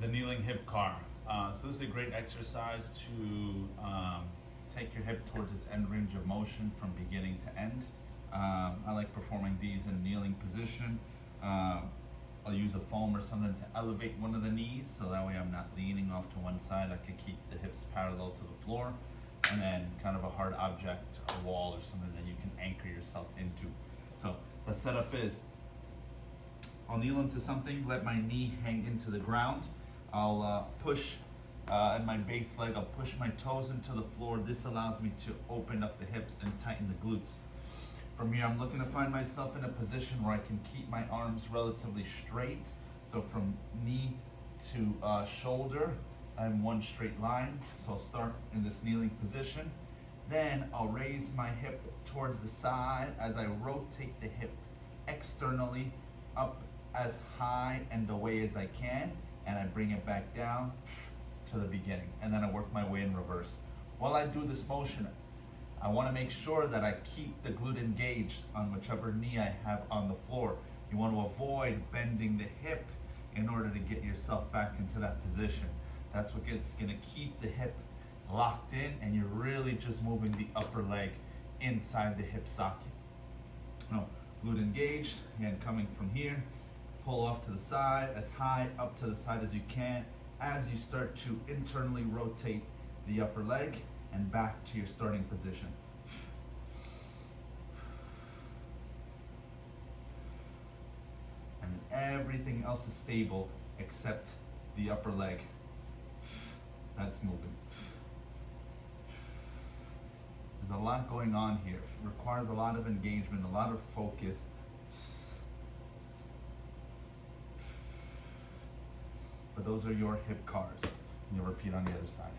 The kneeling hip car. So this is a great exercise to take your hip towards its end range of motion from beginning to end. I like performing these in kneeling position. I'll use a foam or something to elevate one of the knees so that way I'm not leaning off to one side. I can keep the hips parallel to the floor, and then kind of a hard object, a wall or something that you can anchor yourself into. So the setup is I'll kneel into something, let my knee hang into the ground. I'll push in my base leg, I'll push my toes into the floor. This allows me to open up the hips and tighten the glutes. From here, I'm looking to find myself in a position where I can keep my arms relatively straight. So from knee to shoulder, I'm one straight line. So I'll start in this kneeling position. Then I'll raise my hip towards the side as I rotate the hip externally up as high and away as I can, and I bring it back down to the beginning, and then I work my way in reverse. While I do this motion, I want to make sure that I keep the glute engaged on whichever knee I have on the floor. You want to avoid bending the hip in order to get yourself back into that position. That's what gets going to keep the hip locked in, and you're really just moving the upper leg inside the hip socket. Now, glute engaged, and coming from here, pull off to the side, as high up to the side as you can, as you start to internally rotate the upper leg and back to your starting position. And everything else is stable except the upper leg. That's moving. There's a lot going on here. It requires a lot of engagement, a lot of focus. But those are your hip cars. And you'll repeat on the other side.